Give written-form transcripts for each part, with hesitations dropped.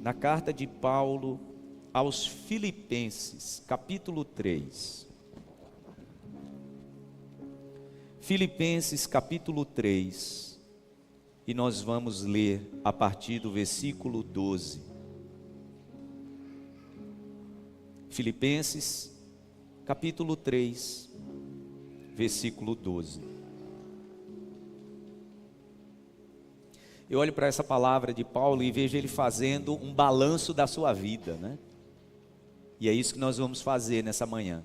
Na carta de Paulo aos Filipenses, capítulo 3. Filipenses, capítulo 3. E nós vamos ler a partir do versículo 12. Filipenses, capítulo 3, versículo 12. Eu olho para essa palavra de Paulo e vejo ele fazendo um balanço da sua vida, né? E é isso que nós vamos fazer nessa manhã.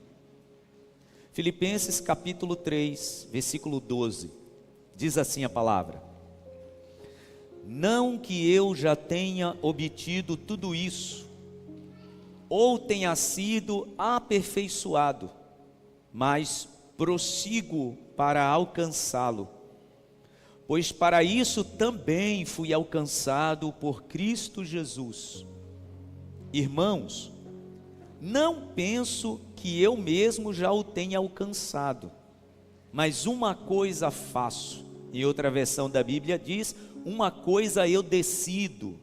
Filipenses capítulo 3, versículo 12. Diz assim a palavra: não que eu já tenha obtido tudo isso, ou tenha sido aperfeiçoado, mas prossigo para alcançá-lo. Pois para isso também fui alcançado por Cristo Jesus. Irmãos, não penso que eu mesmo já o tenha alcançado, mas uma coisa faço. Em outra versão da Bíblia diz: uma coisa eu decido,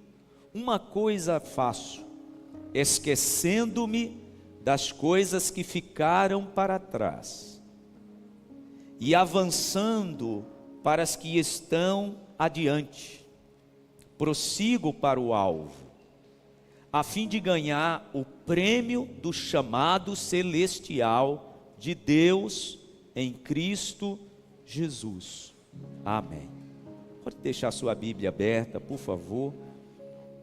uma coisa faço, esquecendo-me das coisas que ficaram para trás e avançando para as que estão adiante, prossigo para o alvo, a fim de ganhar o prêmio do chamado celestial de Deus em Cristo Jesus. Amém. Pode deixar sua Bíblia aberta, por favor.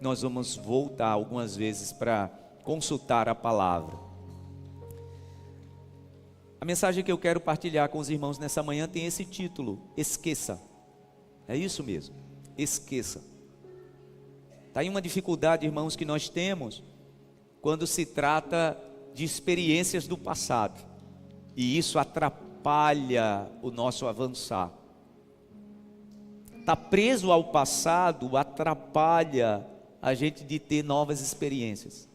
Nós vamos voltar algumas vezes para consultar a palavra. A mensagem que eu quero partilhar com os irmãos nessa manhã tem esse título: esqueça. É isso mesmo, esqueça. Está aí uma dificuldade, irmãos, que nós temos quando se trata de experiências do passado, e isso atrapalha o nosso avançar. Estar preso ao passado atrapalha a gente de ter novas experiências.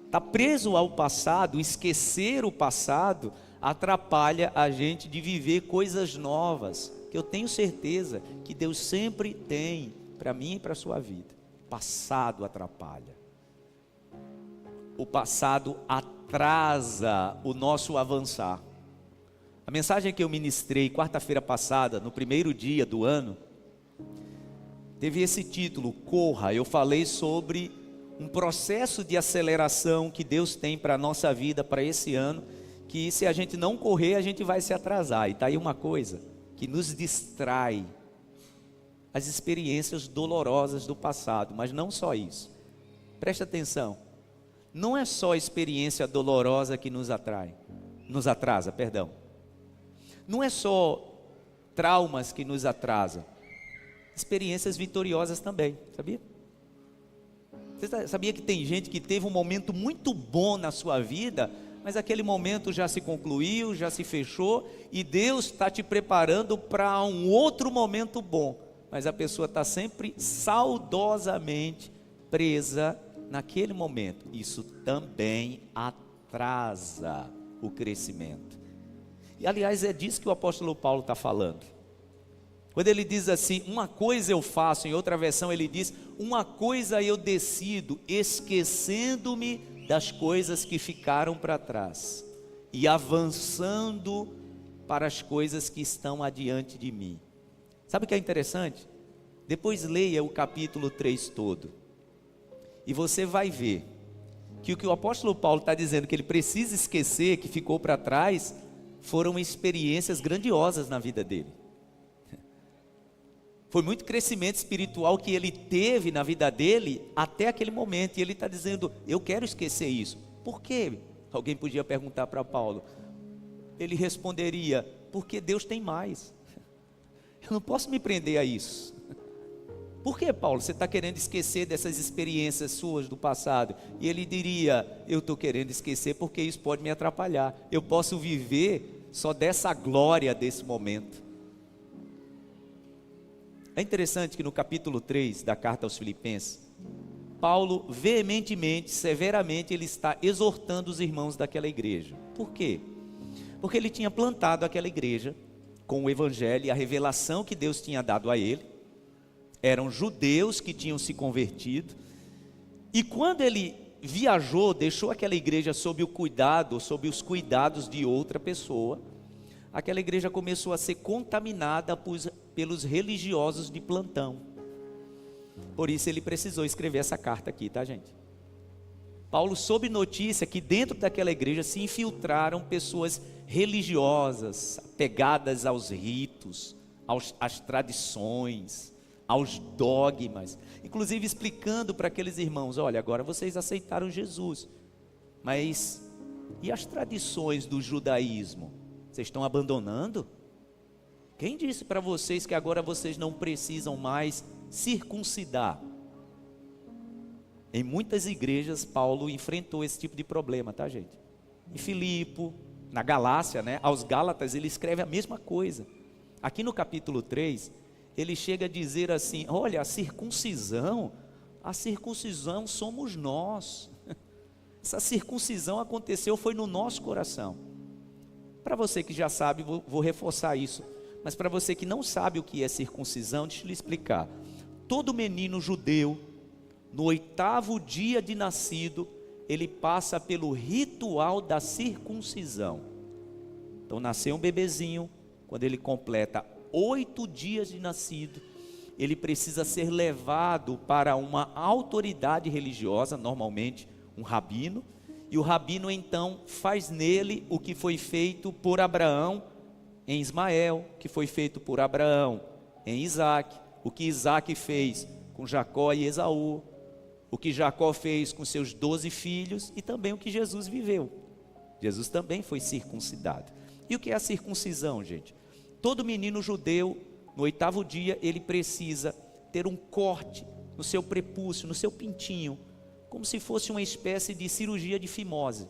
Estar preso ao passado, esquecer o passado, atrapalha a gente de viver coisas novas, que eu tenho certeza que Deus sempre tem para mim e para a sua vida. Passado atrapalha. O passado atrasa o nosso avançar. A mensagem que eu ministrei quarta-feira passada, no primeiro dia do ano, teve esse título: Corra. Eu falei sobre um processo de aceleração que Deus tem para a nossa vida, para esse ano, que se a gente não correr, a gente vai se atrasar. E está aí uma coisa que nos distrai: as experiências dolorosas do passado. Mas não só isso, presta atenção, não é só a experiência dolorosa que nos atrasa, perdão. Não é só traumas que nos atrasam, experiências vitoriosas também, sabia? Você sabia que tem gente que teve um momento muito bom na sua vida, mas aquele momento já se concluiu, já se fechou, e Deus está te preparando para um outro momento bom, mas a pessoa está sempre saudosamente presa naquele momento. Isso também atrasa o crescimento. E aliás, é disso que o apóstolo Paulo está falando. Quando ele diz assim: uma coisa eu faço, em outra versão ele diz: uma coisa eu decido, esquecendo-me das coisas que ficaram para trás e avançando para as coisas que estão adiante de mim. Sabe o que é interessante? Depois leia o capítulo 3 todo, e você vai ver que o apóstolo Paulo está dizendo que ele precisa esquecer, que ficou para trás, foram experiências grandiosas na vida dele. Foi muito crescimento espiritual que ele teve na vida dele até aquele momento. E ele está dizendo: eu quero esquecer isso. Por quê? Alguém podia perguntar para Paulo. Ele responderia: porque Deus tem mais. Eu não posso me prender a isso. Por que, Paulo, você está querendo esquecer dessas experiências suas do passado? E ele diria: eu estou querendo esquecer porque isso pode me atrapalhar. Eu posso viver só dessa glória desse momento. É interessante que no capítulo 3 da carta aos Filipenses, Paulo veementemente, severamente, ele está exortando os irmãos daquela igreja. Por quê? Porque ele tinha plantado aquela igreja com o evangelho e a revelação que Deus tinha dado a ele. eram judeus que tinham se convertido. E quando ele viajou, deixou aquela igreja sob os cuidados de outra pessoa, aquela igreja começou a ser contaminada pelos religiosos de plantão. Por isso ele precisou escrever essa carta aqui, tá, gente? Paulo soube notícia que dentro daquela igreja se infiltraram pessoas religiosas, apegadas aos ritos, às tradições, aos dogmas, inclusive explicando para aqueles irmãos: olha, agora vocês aceitaram Jesus, mas e as tradições do judaísmo? Vocês estão abandonando? Quem disse para vocês que agora vocês não precisam mais circuncidar? Em muitas igrejas Paulo enfrentou esse tipo de problema, tá, gente? Em Filipe, na Galácia, né? Aos Gálatas ele escreve a mesma coisa. Aqui no capítulo 3, ele chega a dizer assim: olha, a circuncisão somos nós. Essa circuncisão aconteceu, foi no nosso coração. Para você que já sabe, vou reforçar isso. Mas para você que não sabe o que é circuncisão, deixa eu lhe explicar. Todo menino judeu, no 8º dia de nascido, ele passa pelo ritual da circuncisão. Então nasceu um bebezinho, quando ele completa 8 dias de nascido, ele precisa ser levado para uma autoridade religiosa, normalmente um rabino, e o rabino então faz nele o que foi feito por Abraão em Ismael, que foi feito por Abraão em Isaac, o que Isaac fez com Jacó e Esaú, o que Jacó fez com seus 12 filhos e também o que Jesus viveu. Jesus também foi circuncidado. E o que é a circuncisão, gente? Todo menino judeu, no 8º dia, ele precisa ter um corte no seu prepúcio, no seu pintinho, como se fosse uma espécie de cirurgia de fimose.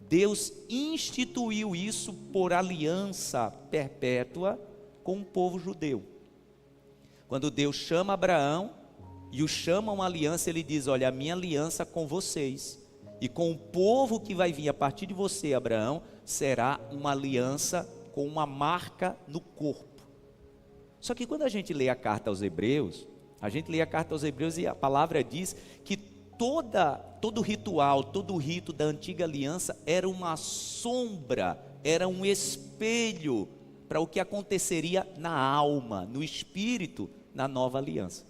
Deus instituiu isso por aliança perpétua com o povo judeu. Quando Deus chama Abraão e o chama a uma aliança, ele diz: olha, a minha aliança com vocês e com o povo que vai vir a partir de você, Abraão, será uma aliança com uma marca no corpo. Só que quando a gente lê a carta aos Hebreus, e a palavra diz que todo ritual, todo rito da antiga aliança era uma sombra, era um espelho para o que aconteceria na alma, no espírito, na nova aliança.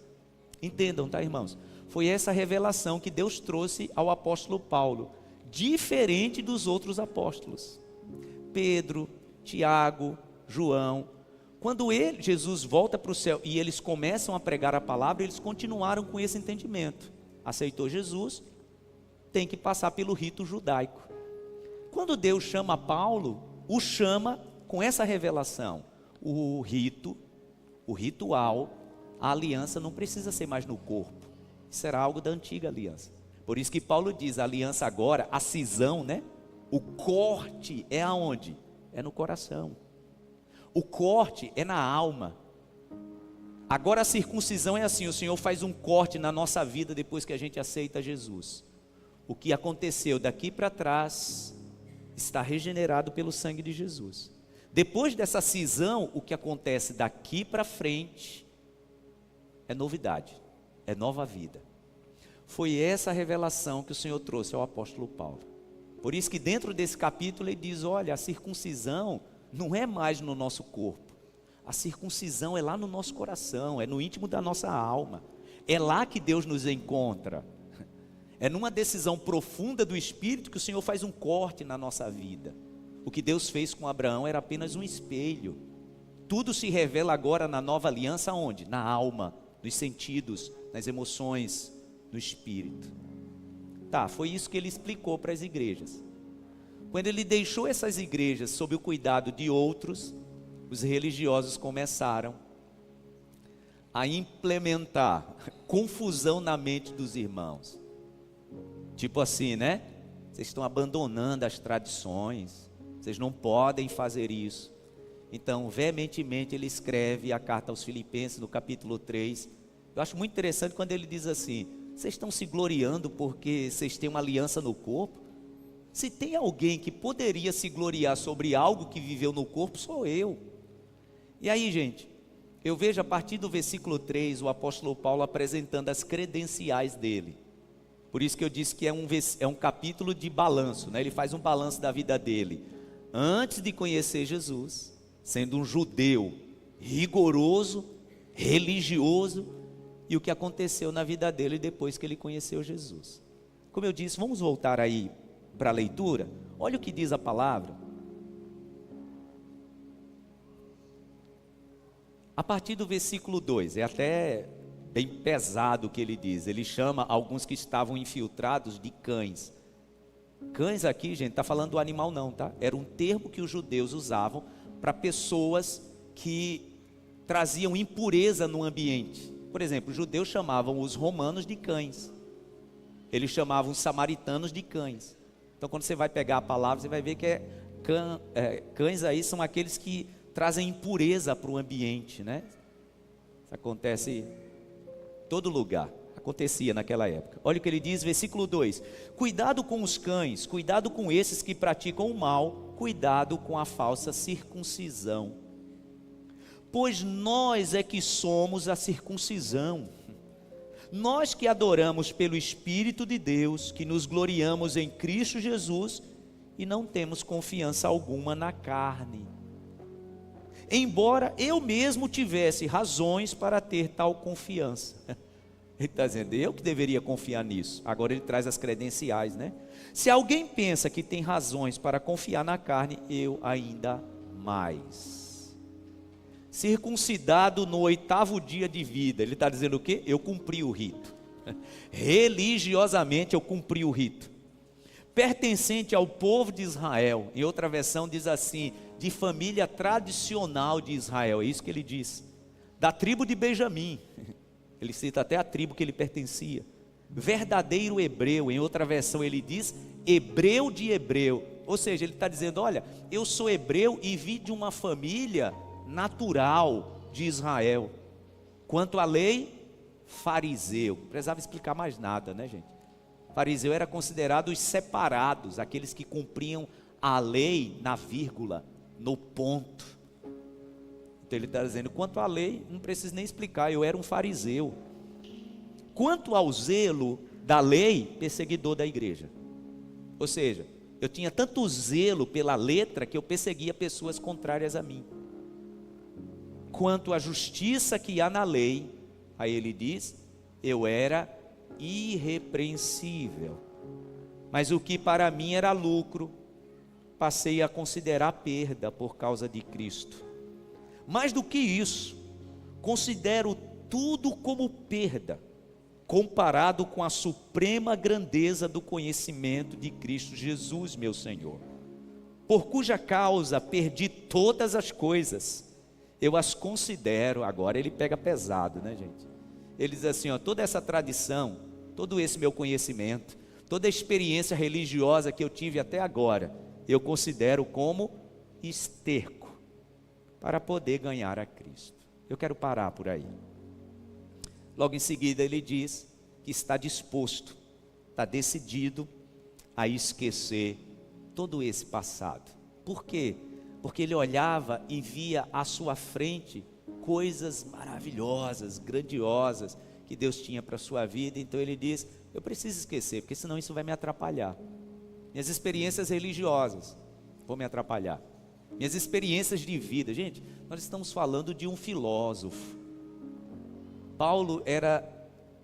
Entendam, tá, irmãos? Foi essa revelação que Deus trouxe ao apóstolo Paulo, diferente dos outros apóstolos. Pedro, Tiago, João, quando Jesus volta para o céu e eles começam a pregar a palavra, eles continuaram com esse entendimento. Aceitou Jesus, tem que passar pelo rito judaico. Quando Deus chama Paulo, o chama com essa revelação. O ritual, a aliança não precisa ser mais no corpo. Isso era algo da antiga aliança. Por isso que Paulo diz, a aliança agora, a cisão, né? O corte é aonde? É no coração. O corte é na alma. Agora a circuncisão é assim, o Senhor faz um corte na nossa vida depois que a gente aceita Jesus. O que aconteceu daqui para trás está regenerado pelo sangue de Jesus. Depois dessa cisão, o que acontece daqui para frente é novidade, é nova vida. Foi essa revelação que o Senhor trouxe ao apóstolo Paulo. Por isso que dentro desse capítulo ele diz, olha, a circuncisão não é mais no nosso corpo. A circuncisão é lá no nosso coração, é no íntimo da nossa alma. É lá que Deus nos encontra. É numa decisão profunda do Espírito que o Senhor faz um corte na nossa vida. O que Deus fez com Abraão era apenas um espelho. Tudo se revela agora na nova aliança onde? Na alma, nos sentidos, nas emoções, no Espírito. Tá, foi isso que ele explicou para as igrejas. Quando ele deixou essas igrejas sob o cuidado de outros, os religiosos começaram a implementar confusão na mente dos irmãos. Tipo assim, né? Vocês estão abandonando as tradições, vocês não podem fazer isso. Então, veementemente, ele escreve a carta aos Filipenses, no capítulo 3. Eu acho muito interessante quando ele diz assim, vocês estão se gloriando porque vocês têm uma aliança no corpo? Se tem alguém que poderia se gloriar sobre algo que viveu no corpo, sou eu. E aí, gente, eu vejo a partir do versículo 3 o apóstolo Paulo apresentando as credenciais dele. Por isso que eu disse que é um capítulo de balanço, né? Ele faz um balanço da vida dele antes de conhecer Jesus, sendo um judeu rigoroso, religioso, e o que aconteceu na vida dele depois que ele conheceu Jesus. Como eu disse, vamos voltar aí para a leitura. Olha o que diz a palavra. A partir do versículo 2, é até bem pesado o que ele diz. Ele chama alguns que estavam infiltrados de cães. Cães aqui, gente, está falando do animal não, tá? Era um termo que os judeus usavam para pessoas que traziam impureza no ambiente. Por exemplo, os judeus chamavam os romanos de cães. Eles chamavam os samaritanos de cães. Então, quando você vai pegar a palavra, você vai ver que cães aí são aqueles que trazem impureza para o ambiente, né? Isso acontece em todo lugar. Acontecia naquela época. Olha o que ele diz, versículo 2: cuidado com os cães, cuidado com esses que praticam o mal, cuidado com a falsa circuncisão. Pois nós é que somos a circuncisão. Nós que adoramos pelo Espírito de Deus, que nos gloriamos em Cristo Jesus e não temos confiança alguma na carne. Embora eu mesmo tivesse razões para ter tal confiança. Ele está dizendo, eu que deveria confiar nisso. Agora ele traz as credenciais, né? Se alguém pensa que tem razões para confiar na carne, eu ainda mais. Circuncidado no 8º dia de vida. Ele está dizendo o quê? Eu cumpri o rito. Religiosamente eu cumpri o rito. Pertencente ao povo de Israel. Em outra versão diz assim, de família tradicional de Israel. É isso que ele diz. Da tribo de Benjamim. Ele cita até a tribo que ele pertencia. Verdadeiro hebreu. Em outra versão ele diz hebreu de hebreu. Ou seja, ele está dizendo, olha, eu sou hebreu e vim de uma família natural de Israel. Quanto à lei, fariseu. Não precisava explicar mais nada, né, gente? Fariseu era considerado os separados, aqueles que cumpriam a lei na vírgula, no ponto. Então ele está dizendo, quanto à lei, não preciso nem explicar, eu era um fariseu. Quanto ao zelo da lei, perseguidor da igreja. Ou seja, eu tinha tanto zelo pela letra que eu perseguia pessoas contrárias a mim. Quanto à justiça que há na lei, aí ele diz, eu era irrepreensível. Mas o que para mim era lucro, passei a considerar perda por causa de Cristo. Mais do que isso, considero tudo como perda, comparado com a suprema grandeza do conhecimento de Cristo Jesus, meu Senhor, por cuja causa perdi todas as coisas. Eu as considero, agora ele pega pesado, né, gente? Ele diz assim, ó, toda essa tradição, todo esse meu conhecimento, toda a experiência religiosa que eu tive até agora, eu considero como esterco para poder ganhar a Cristo. Eu quero parar por aí. Logo em seguida ele diz que está disposto, está decidido a esquecer todo esse passado. Por quê? Porque ele olhava e via à sua frente coisas maravilhosas, grandiosas que Deus tinha para a sua vida. Então ele diz, eu preciso esquecer, porque senão isso vai me atrapalhar. Minhas experiências religiosas vão me atrapalhar. Minhas experiências de vida. Gente, nós estamos falando de um filósofo. Paulo era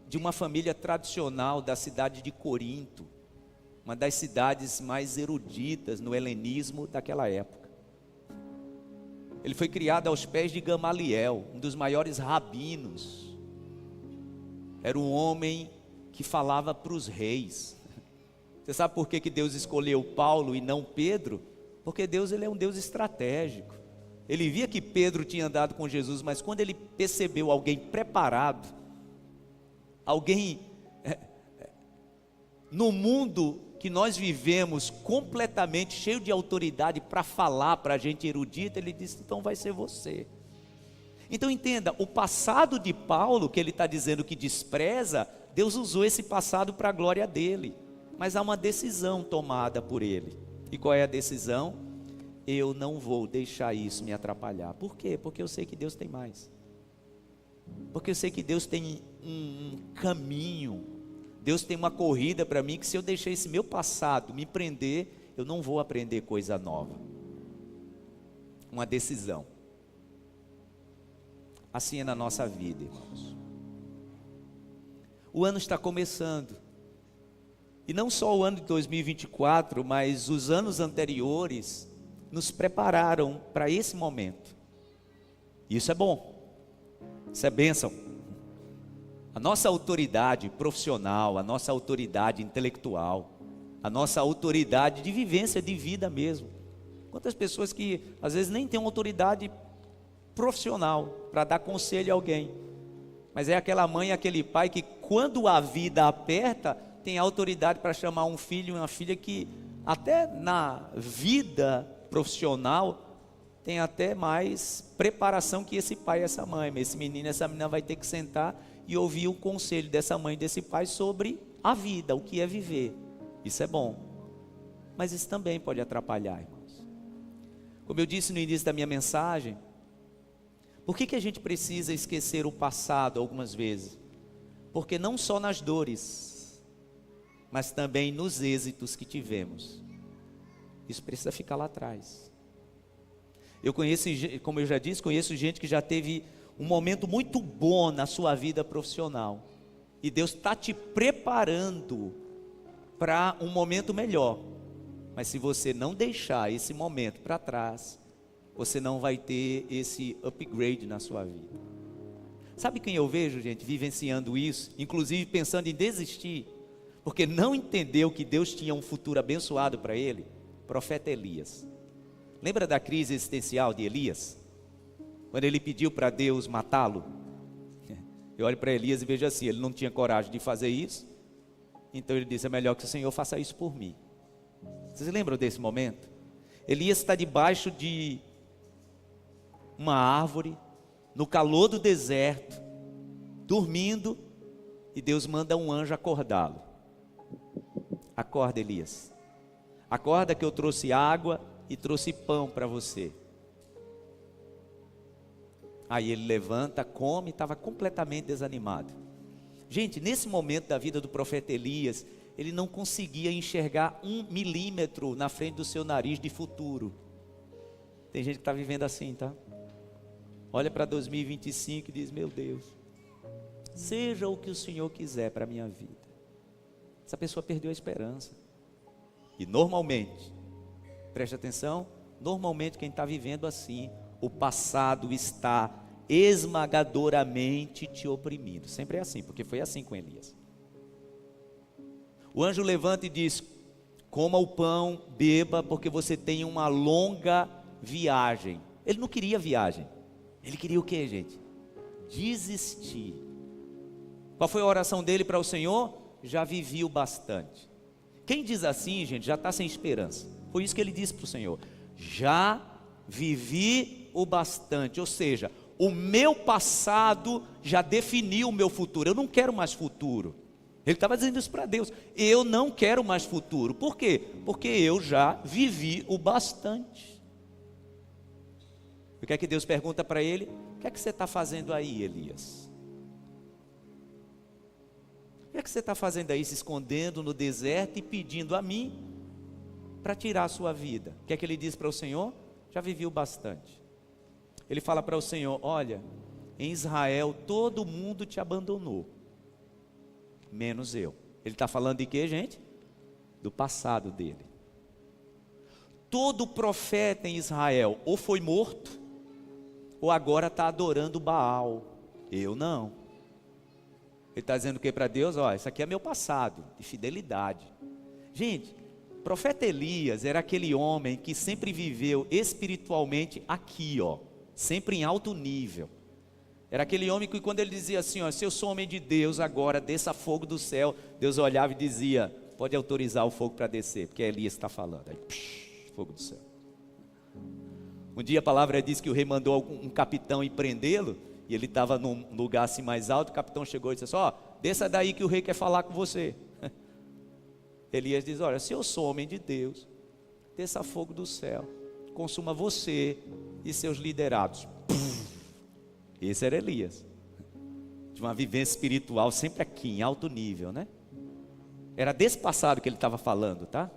de uma família tradicional da cidade de Corinto, uma das cidades mais eruditas no helenismo daquela época. Ele foi criado aos pés de Gamaliel, um dos maiores rabinos. Era um homem que falava para os reis. Você sabe por que Deus escolheu Paulo e não Pedro? Porque Deus, ele é um Deus estratégico. Ele via que Pedro tinha andado com Jesus, mas quando ele percebeu alguém preparado, alguém no mundo que nós vivemos completamente cheio de autoridade para falar para a gente erudita, ele disse, então vai ser você. Então entenda, o passado de Paulo, que ele está dizendo que despreza, Deus usou esse passado para a glória dele. Mas há uma decisão tomada por ele. E qual é a decisão? Eu não vou deixar isso me atrapalhar. Por quê? Porque eu sei que Deus tem mais. Porque eu sei que Deus tem um caminho, Deus tem uma corrida para mim, que se eu deixar esse meu passado me prender, eu não vou aprender coisa nova. Uma decisão. Assim é na nossa vida, irmãos. O ano está começando. E não só o ano de 2024, mas os anos anteriores nos prepararam para esse momento. Isso é bom. Isso é bênção. A nossa autoridade profissional, a nossa autoridade intelectual, a nossa autoridade de vivência de vida mesmo. Quantas pessoas que às vezes nem têm uma autoridade profissional para dar conselho a alguém, mas é aquela mãe, aquele pai que quando a vida aperta, tem autoridade para chamar um filho e uma filha que até na vida profissional tem até mais preparação que esse pai e essa mãe. Mas esse menino, essa menina vai ter que sentar e ouvir o conselho dessa mãe e desse pai sobre a vida, o que é viver. Isso é bom, mas isso também pode atrapalhar, irmãos. Como eu disse no início da minha mensagem, por que a gente precisa esquecer o passado algumas vezes? Porque não só nas dores, mas também nos êxitos que tivemos. Isso precisa ficar lá atrás. Eu conheço, como eu já disse, conheço gente que já teve um momento muito bom na sua vida profissional. E Deus está te preparando para um momento melhor. Mas se você não deixar esse momento para trás, você não vai ter esse upgrade na sua vida. Sabe quem eu vejo, gente, vivenciando isso, inclusive pensando em desistir, porque não entendeu que Deus tinha um futuro abençoado para ele? Profeta Elias. Lembra da crise existencial de Elias? Quando ele pediu para Deus matá-lo? Eu olho para Elias e vejo assim, ele não tinha coragem de fazer isso, então ele disse, é melhor que o Senhor faça isso por mim. Vocês lembram desse momento? Elias está debaixo de uma árvore, no calor do deserto, dormindo, e Deus manda um anjo acordá-lo. Acorda, Elias. Acorda que eu trouxe água e trouxe pão para você. Aí ele levanta, come, estava completamente desanimado. Gente, nesse momento da vida do profeta Elias, ele não conseguia enxergar 1 milímetro na frente do seu nariz de futuro. Tem gente que está vivendo assim, tá? Olha para 2025 e diz, meu Deus, seja o que o Senhor quiser para a minha vida. Essa pessoa perdeu a esperança. E normalmente, preste atenção, normalmente quem está vivendo assim, o passado está esmagadoramente te oprimindo. Sempre é assim, porque foi assim com Elias. O anjo levanta e diz, coma o pão, beba, porque você tem uma longa viagem. Ele não queria viagem. Ele queria o quê, gente? Desistir. Qual foi a oração dele para o Senhor? Já vivi o bastante. Quem diz assim, gente, já está sem esperança. Foi isso que ele disse para o Senhor. Já vivi o bastante. Ou seja, o meu passado já definiu o meu futuro. Eu não quero mais futuro. Ele estava dizendo isso para Deus. Eu não quero mais futuro. Por quê? Porque eu já vivi o bastante. O que é que Deus pergunta para ele? O que é que você está fazendo aí, Elias? O que é que você está fazendo aí, se escondendo no deserto e pedindo a mim para tirar a sua vida? O que é que ele diz para o Senhor? Já vivi o bastante. Ele fala para o Senhor, olha, em Israel todo mundo te abandonou, menos eu. Ele está falando de quê, gente? Do passado dele. Todo profeta em Israel ou foi morto, ou agora está adorando Baal. Eu não. Ele está dizendo o que para Deus? Ó, isso aqui é meu passado, de fidelidade. Gente, o profeta Elias era aquele homem que sempre viveu espiritualmente aqui, ó, sempre em alto nível. Era aquele homem que quando ele dizia assim, ó, se eu sou homem de Deus agora, desça fogo do céu, Deus olhava e dizia, pode autorizar o fogo para descer, porque Elias está falando. Aí, fogo do céu. Um dia a palavra diz que o rei mandou um capitão ir prendê-lo, e ele estava num lugar assim mais alto, o capitão chegou e disse assim, ó, desça daí que o rei quer falar com você. Elias diz, olha, se eu sou homem de Deus, desça fogo do céu, consuma você e seus liderados. Esse era Elias. de uma vivência espiritual sempre aqui, em alto nível, né? Era desse passado que ele estava falando, tá?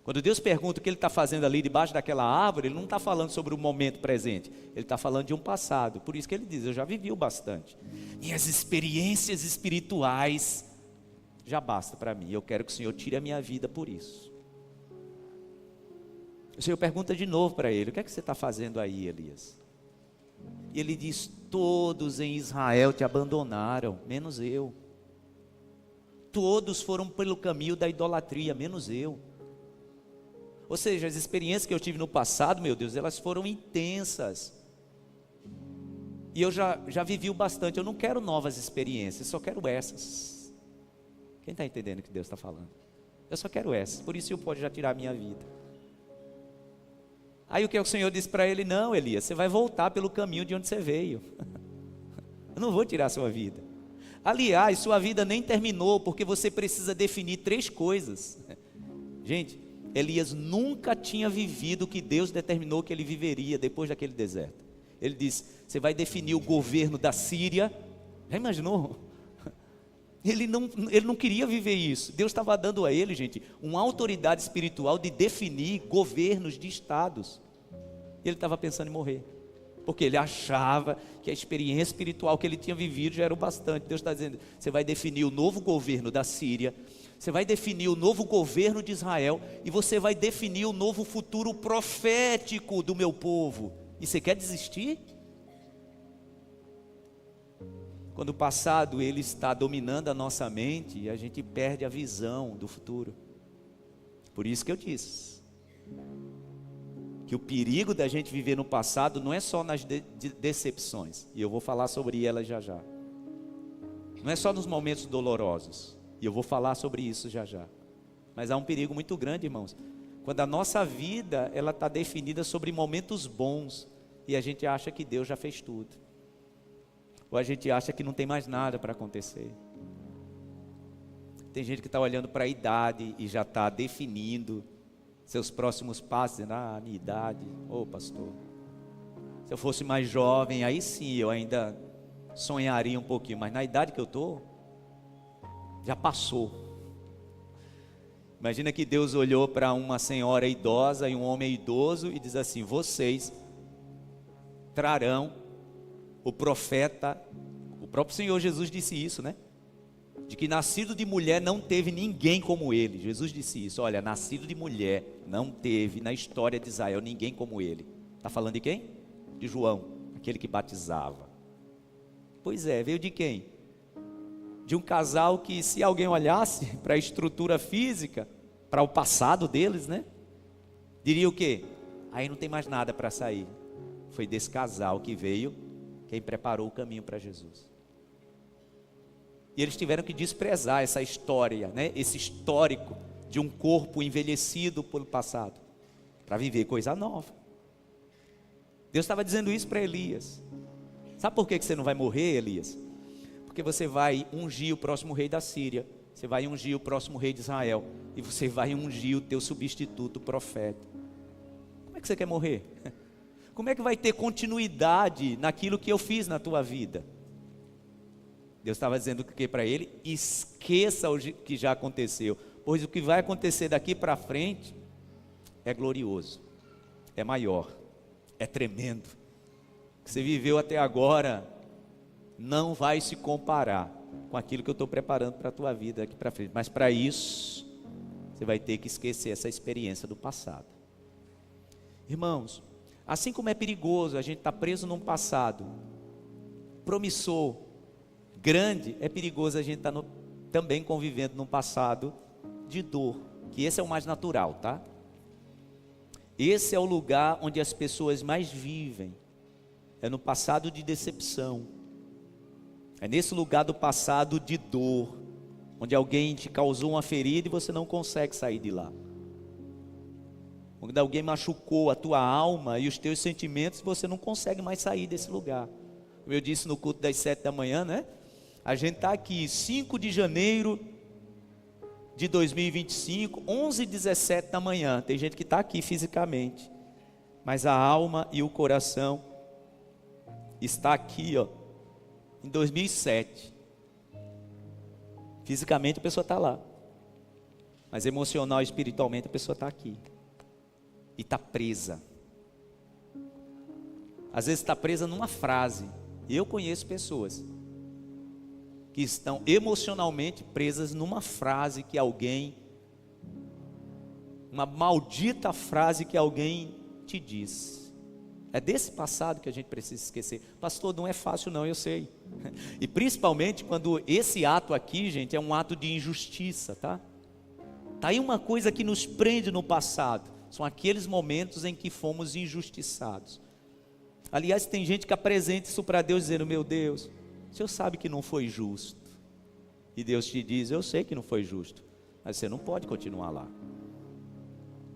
Quando Deus pergunta o que ele está fazendo ali debaixo daquela árvore, ele não está falando sobre o momento presente, ele está falando de um passado. Por isso que ele diz, eu já vivi o bastante. Minhas experiências espirituais já basta para mim, eu quero que o Senhor tire a minha vida por isso. O Senhor pergunta de novo para ele, o que é que você está fazendo aí, Elias? E ele diz, todos em Israel te abandonaram, menos eu. Todos foram pelo caminho da idolatria, menos eu. Ou seja, as experiências que eu tive no passado, meu Deus, elas foram intensas. E eu já vivi o bastante, eu não quero novas experiências, só quero essas. Quem está entendendo o que Deus está falando? Eu só quero essas, por isso o Senhor pode já tirar a minha vida. Aí o que o Senhor disse para ele? Não, Elias, você vai voltar pelo caminho de onde você veio. Eu não vou tirar a sua vida. Aliás, sua vida nem terminou, porque você precisa definir 3 coisas. Gente, Elias nunca tinha vivido o que Deus determinou que ele viveria depois daquele deserto. Ele disse, você vai definir o governo da Síria. Já imaginou? Ele não queria viver isso. Deus estava dando a ele, gente, uma autoridade espiritual de definir governos de estados. E ele estava pensando em morrer. Porque ele achava que a experiência espiritual que ele tinha vivido já era o bastante. Deus está dizendo, você vai definir o novo governo da Síria, você vai definir o novo governo de Israel, e você vai definir o novo futuro profético do meu povo. E você quer desistir? Quando o passado ele está dominando a nossa mente, a gente perde a visão do futuro. Por isso que eu disse que o perigo da gente viver no passado não é só nas decepções, e eu vou falar sobre elas já já. Não é só nos momentos dolorosos, e eu vou falar sobre isso já já. Mas há um perigo muito grande, irmãos, quando a nossa vida ela está definida sobre momentos bons, e a gente acha que Deus já fez tudo, ou a gente acha que não tem mais nada para acontecer. Tem gente que está olhando para a idade e já está definindo seus próximos passos, dizendo, a minha idade, pastor, se eu fosse mais jovem, aí sim, eu ainda sonharia um pouquinho, mas na idade que eu estou, já passou. Imagina que Deus olhou para uma senhora idosa e um homem idoso e diz assim, vocês trarão o profeta, o próprio Senhor Jesus disse isso, né? De que nascido de mulher não teve ninguém como ele. Jesus disse isso, olha, nascido de mulher não teve na história de Israel ninguém como ele. Está falando de quem? De João, aquele que batizava. Pois é, veio de quem? De um casal que, se alguém olhasse para a estrutura física, para o passado deles, né? Diria o quê? Aí não tem mais nada para sair. Foi desse casal que veio quem preparou o caminho para Jesus. E eles tiveram que desprezar essa história, né? Esse histórico de um corpo envelhecido pelo passado, para viver coisa nova. Deus estava dizendo isso para Elias. Sabe por que você não vai morrer, Elias? Porque você vai ungir o próximo rei da Síria, você vai ungir o próximo rei de Israel, e você vai ungir o teu substituto profeta. Como é que você quer morrer? Como é que vai ter continuidade naquilo que eu fiz na tua vida? Deus estava dizendo o que para ele? Esqueça o que já aconteceu, pois o que vai acontecer daqui para frente é glorioso, é maior, é tremendo. O que você viveu até agora não vai se comparar com aquilo que eu estou preparando para a tua vida aqui para frente. Mas para isso, você vai ter que esquecer essa experiência do passado. Irmãos, assim como é perigoso a gente estar preso num passado promissor, grande, é perigoso a gente estar também convivendo num passado de dor, que esse é o mais natural, tá? Esse é o lugar onde as pessoas mais vivem, é no passado de decepção, é nesse lugar do passado de dor, onde alguém te causou uma ferida e você não consegue sair de lá, onde alguém machucou a tua alma e os teus sentimentos, você não consegue mais sair desse lugar. Como eu disse no culto das 7 da manhã, né? A gente está aqui, 5 de janeiro de 2025, 11h17 da manhã. Tem gente que está aqui fisicamente, mas a alma e o coração está aqui, ó, em 2007. Fisicamente a pessoa está lá, mas emocional e espiritualmente a pessoa está aqui. E está presa. Às vezes está presa numa frase. Eu conheço pessoas que estão emocionalmente presas numa frase que alguém, uma maldita frase que alguém te diz. É desse passado que a gente precisa esquecer. Pastor, não é fácil não, eu sei. E principalmente quando esse ato aqui, gente, é um ato de injustiça, tá? Tá aí uma coisa que nos prende no passado. São aqueles momentos em que fomos injustiçados. Aliás, tem gente que apresenta isso para Deus dizendo: meu Deus, o Senhor sabe que não foi justo. E Deus te diz: eu sei que não foi justo, mas você não pode continuar lá.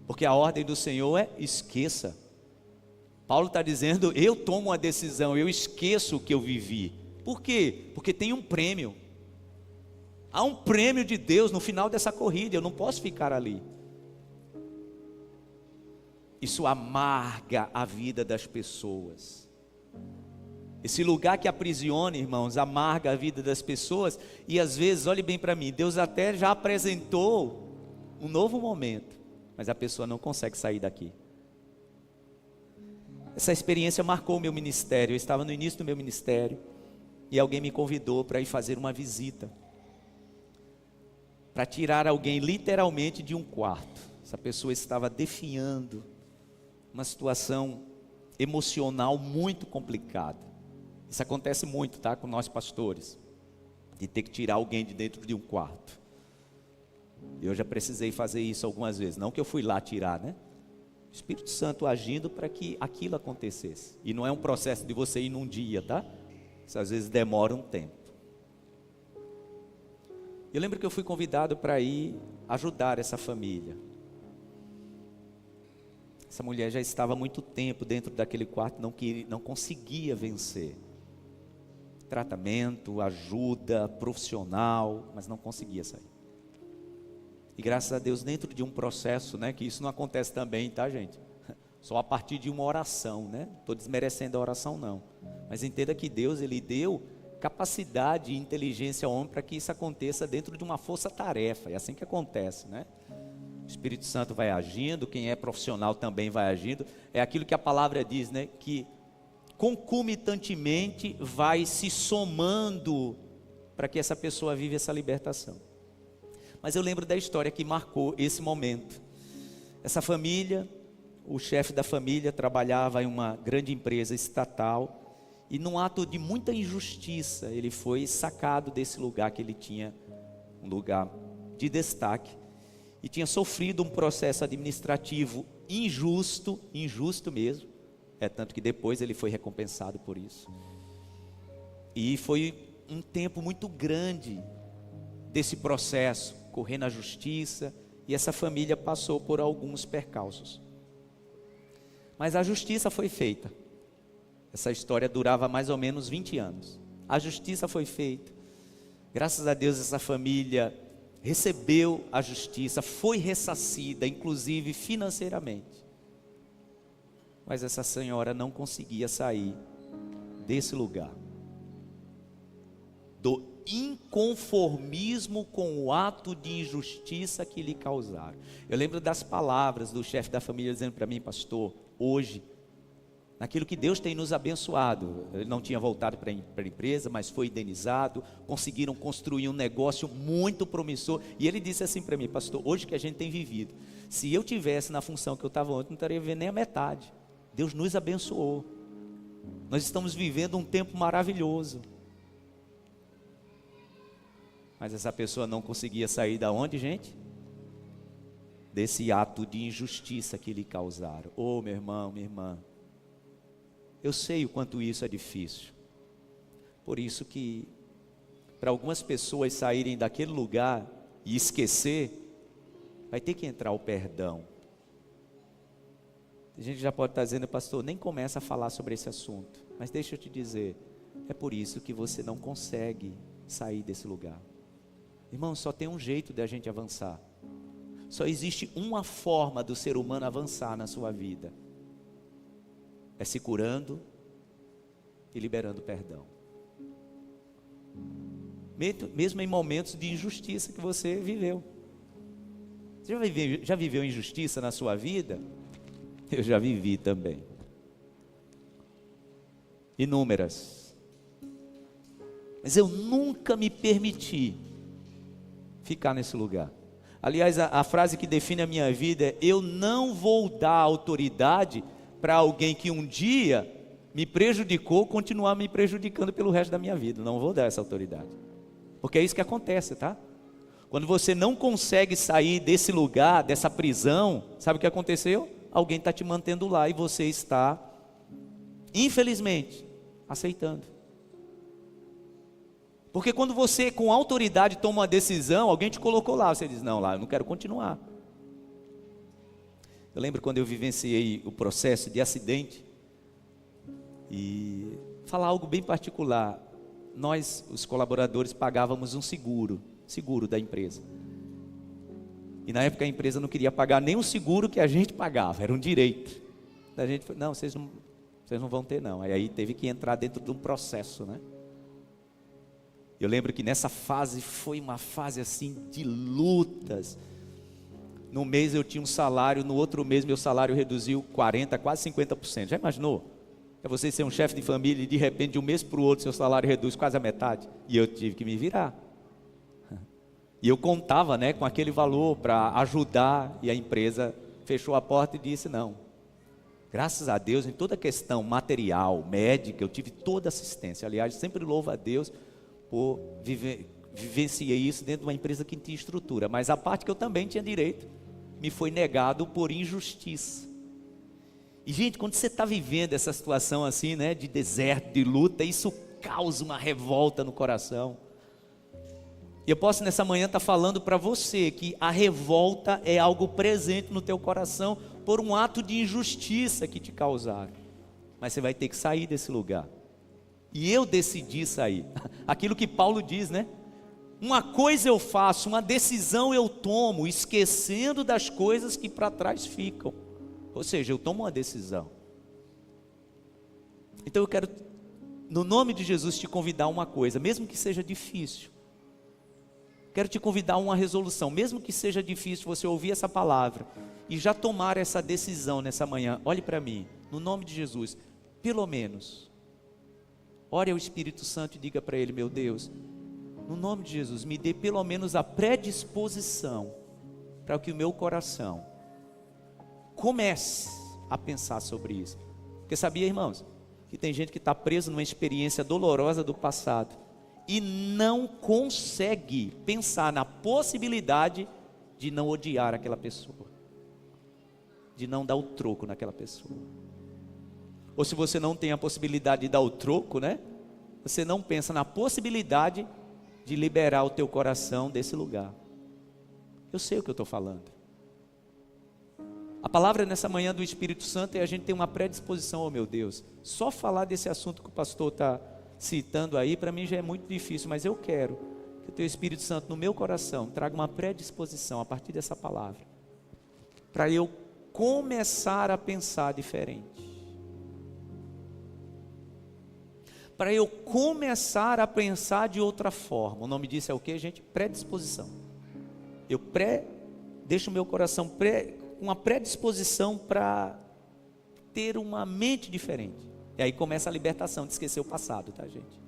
Porque a ordem do Senhor é: esqueça. Paulo está dizendo: eu tomo uma decisão, eu esqueço o que eu vivi. Por quê? Porque tem um prêmio. Há um prêmio de Deus no final dessa corrida, eu não posso ficar ali. Isso amarga a vida das pessoas. Esse lugar que aprisiona, irmãos, amarga a vida das pessoas. E às vezes, olhe bem para mim, Deus até já apresentou um novo momento, mas a pessoa não consegue sair daqui. Essa experiência marcou o meu ministério. Eu estava no início do meu ministério e alguém me convidou para ir fazer uma visita, para tirar alguém literalmente de um quarto. Essa pessoa estava definhando uma situação emocional muito complicada. Isso acontece muito, tá, com nós pastores, de ter que tirar alguém de dentro de um quarto. Eu já precisei fazer isso algumas vezes, não que eu fui lá tirar, né? O Espírito Santo agindo para que aquilo acontecesse. E não é um processo de você ir num dia, tá? Isso às vezes demora um tempo. Eu lembro que eu fui convidado para ir ajudar essa família. Essa mulher já estava há muito tempo dentro daquele quarto, não conseguia vencer. Tratamento, ajuda profissional, mas não conseguia sair. E graças a Deus, dentro de um processo, né, que isso não acontece também, tá, gente? Só a partir de uma oração, né? Estou desmerecendo a oração, não. Mas entenda que Deus, Ele deu capacidade e inteligência ao homem para que isso aconteça dentro de uma força-tarefa. É assim que acontece, né? O Espírito Santo vai agindo, quem é profissional também vai agindo. É aquilo que a palavra diz, né? Que concomitantemente vai se somando para que essa pessoa viva essa libertação. Mas eu lembro da história que marcou esse momento. Essa família, o chefe da família trabalhava em uma grande empresa estatal e num ato de muita injustiça, ele foi sacado desse lugar que ele tinha, um lugar de destaque, e tinha sofrido um processo administrativo injusto mesmo, tanto que depois ele foi recompensado por isso. E foi um tempo muito grande desse processo, correr na justiça, e essa família passou por alguns percalços. Mas a justiça foi feita. Essa história durava mais ou menos 20 anos. A justiça foi feita. Graças a Deus essa família recebeu a justiça, foi ressarcida, inclusive financeiramente. Mas essa senhora não conseguia sair desse lugar, do inconformismo com o ato de injustiça que lhe causaram. Eu lembro das palavras do chefe da família dizendo para mim: pastor, hoje, naquilo que Deus tem nos abençoado, ele não tinha voltado para a empresa, mas foi indenizado, conseguiram construir um negócio muito promissor, e ele disse assim para mim: pastor, hoje que a gente tem vivido, se eu tivesse na função que eu estava ontem, não estaria vivendo nem a metade. Deus nos abençoou, nós estamos vivendo um tempo maravilhoso. Mas essa pessoa não conseguia sair da onde, gente? Desse ato de injustiça que lhe causaram. Oh, meu irmão, minha irmã, eu sei o quanto isso é difícil. Por isso que, para algumas pessoas saírem daquele lugar e esquecer, vai ter que entrar o perdão. A gente já pode estar dizendo: pastor, nem começa a falar sobre esse assunto. Mas deixa eu te dizer, é por isso que você não consegue sair desse lugar. Irmão, só tem um jeito de a gente avançar. Só existe uma forma do ser humano avançar na sua vida: é se curando e liberando perdão. Mesmo em momentos de injustiça que você viveu. Você já viveu injustiça na sua vida? Eu já vivi também. Inúmeras. Mas eu nunca me permiti ficar nesse lugar. Aliás, a frase que define a minha vida é: eu não vou dar autoridade para alguém que um dia me prejudicou, continuar me prejudicando pelo resto da minha vida. Não vou dar essa autoridade. Porque é isso que acontece, tá? Quando você não consegue sair desse lugar, dessa prisão, sabe o que aconteceu? Alguém está te mantendo lá e você está, infelizmente, aceitando. Porque quando você com autoridade toma uma decisão, alguém te colocou lá, você diz: não, lá eu não quero continuar. Eu lembro quando eu vivenciei o processo de acidente, e falar algo bem particular, nós, os colaboradores, pagávamos um seguro da empresa. E na época a empresa não queria pagar nem o seguro que a gente pagava, era um direito. A gente falou: não, vocês não vão ter não. Aí teve que entrar dentro de um processo, né? Eu lembro que nessa fase foi uma fase assim de lutas. No mês eu tinha um salário, no outro mês meu salário reduziu 40%, quase 50%. Já imaginou? É você ser um chefe de família e de repente de um mês para o outro seu salário reduz quase a metade. E eu tive que me virar. E eu contava, né, com aquele valor para ajudar, e a empresa fechou a porta e disse: não. Graças a Deus, em toda a questão material, médica, eu tive toda assistência. Aliás, sempre louvo a Deus por vivenciei isso dentro de uma empresa que tinha estrutura, mas a parte que eu também tinha direito me foi negado por injustiça. E gente, quando você está vivendo essa situação assim, né, de deserto, de luta, isso causa uma revolta no coração. E eu posso nessa manhã estar falando para você que a revolta é algo presente no teu coração por um ato de injustiça que te causaram, mas você vai ter que sair desse lugar. E eu decidi sair. Aquilo que Paulo diz, né? Uma coisa eu faço, uma decisão eu tomo, esquecendo das coisas que para trás ficam. Ou seja, eu tomo uma decisão. Então eu quero, no nome de Jesus, te convidar a uma coisa, mesmo que seja difícil. Quero te convidar a uma resolução, mesmo que seja difícil você ouvir essa palavra e já tomar essa decisão nessa manhã. Olhe para mim, no nome de Jesus, pelo menos ore ao Espírito Santo e diga para ele: meu Deus, no nome de Jesus, me dê pelo menos a predisposição para que o meu coração comece a pensar sobre isso. Porque sabia, irmãos, que tem gente que está preso numa experiência dolorosa do passado e não consegue pensar na possibilidade de não odiar aquela pessoa, de não dar o troco naquela pessoa. Ou se você não tem a possibilidade de dar o troco, né? Você não pensa na possibilidade de liberar o teu coração desse lugar. Eu sei o que eu estou falando. A palavra nessa manhã do Espírito Santo é a gente ter uma predisposição. Oh meu Deus, só falar desse assunto que o pastor está citando aí, para mim já é muito difícil, mas eu quero que o teu Espírito Santo no meu coração traga uma predisposição a partir dessa palavra, para eu começar a pensar diferente. Para eu começar a pensar de outra forma. O nome disso é o que, gente? Predisposição. Eu deixo o meu coração uma predisposição para ter uma mente diferente. E aí começa a libertação de esquecer o passado, tá, gente?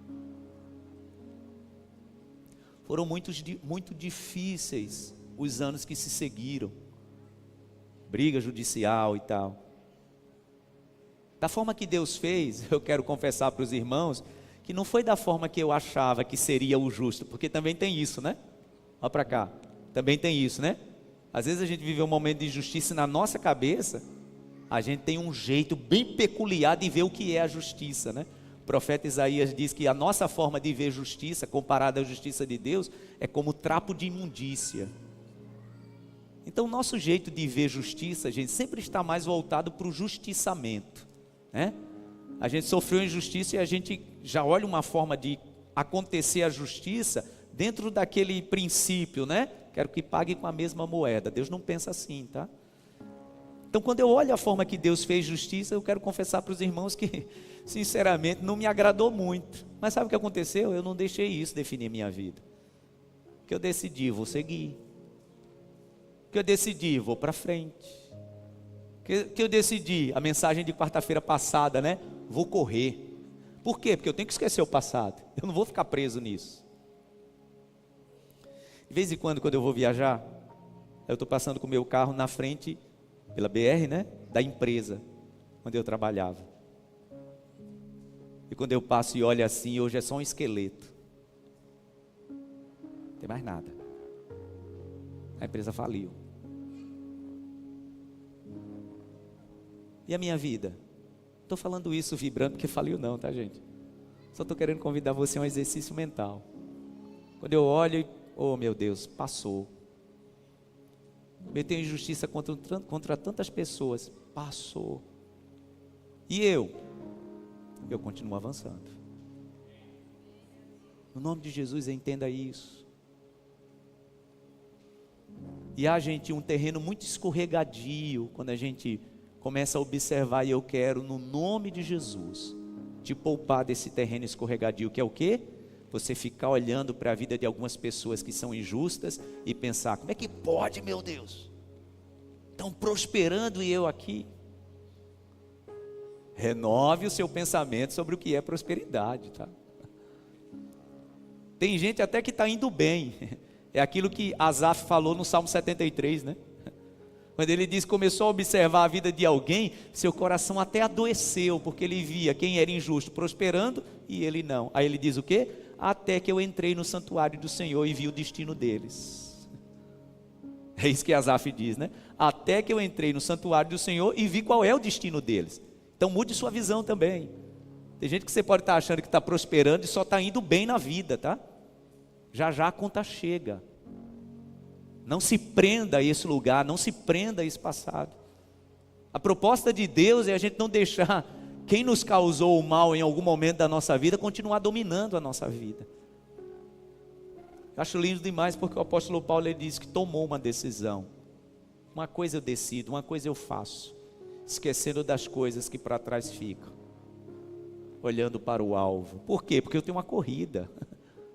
Foram muito difíceis os anos que se seguiram. Briga judicial e tal. Da forma que Deus fez, eu quero confessar para os irmãos, que não foi da forma que eu achava que seria o justo, porque também tem isso, né? Olha para cá, também tem isso, né? Às vezes a gente vive um momento de injustiça e na nossa cabeça, a gente tem um jeito bem peculiar de ver o que é a justiça, né? O profeta Isaías diz que a nossa forma de ver justiça, comparada à justiça de Deus, é como trapo de imundícia. Então o nosso jeito de ver justiça, gente, sempre está mais voltado para o justiçamento. Né? A gente sofreu injustiça e a gente já olha uma forma de acontecer a justiça dentro daquele princípio, né? Quero que pague com a mesma moeda. Deus não pensa assim, tá? Então, quando eu olho a forma que Deus fez justiça, eu quero confessar para os irmãos que, sinceramente, não me agradou muito. Mas sabe o que aconteceu? Eu não deixei isso definir minha vida. O que eu decidi, vou seguir. O que eu decidi, vou para frente. O que eu decidi, a mensagem de quarta-feira passada, né? Vou correr. Por quê? Porque eu tenho que esquecer o passado. Eu não vou ficar preso nisso. De vez em quando eu vou viajar, eu estou passando com o meu carro na frente, pela BR, né? Da empresa onde eu trabalhava. E quando eu passo e olho assim, hoje é só um esqueleto. Não tem mais nada. A empresa faliu. E a minha vida? Estou falando isso vibrando porque faliu não, tá, gente? Só estou querendo convidar você a um exercício mental. Quando eu olho, oh meu Deus, passou. Cometeu injustiça contra tantas pessoas, passou. E eu continuo avançando. No nome de Jesus, entenda isso. E há, gente, um terreno muito escorregadio, quando a gente começa a observar, e eu quero, no nome de Jesus, te poupar desse terreno escorregadio, que é o quê? Você ficar olhando para a vida de algumas pessoas que são injustas e pensar, como é que pode, meu Deus? Estão prosperando e eu aqui. Renove o seu pensamento sobre o que é prosperidade, tá? Tem gente até que está indo bem. É aquilo que Asaf falou no Salmo 73, né? Quando ele diz, começou a observar a vida de alguém, seu coração até adoeceu, porque ele via quem era injusto prosperando e ele não. Aí ele diz o quê? Até que eu entrei no santuário do Senhor e vi o destino deles. É isso que Asaf diz, né? Até que eu entrei no santuário do Senhor e vi qual é o destino deles. Então mude sua visão também. Tem gente que você pode estar achando que está prosperando e só está indo bem na vida, tá? Já já a conta chega. Não se prenda a esse lugar, não se prenda a esse passado. A proposta de Deus é a gente não deixar quem nos causou o mal em algum momento da nossa vida continuar dominando a nossa vida. Eu acho lindo demais porque o apóstolo Paulo ele diz que tomou uma decisão. Uma coisa eu decido, uma coisa eu faço, esquecendo das coisas que para trás ficam, olhando para o alvo. Por quê? Porque eu tenho uma corrida,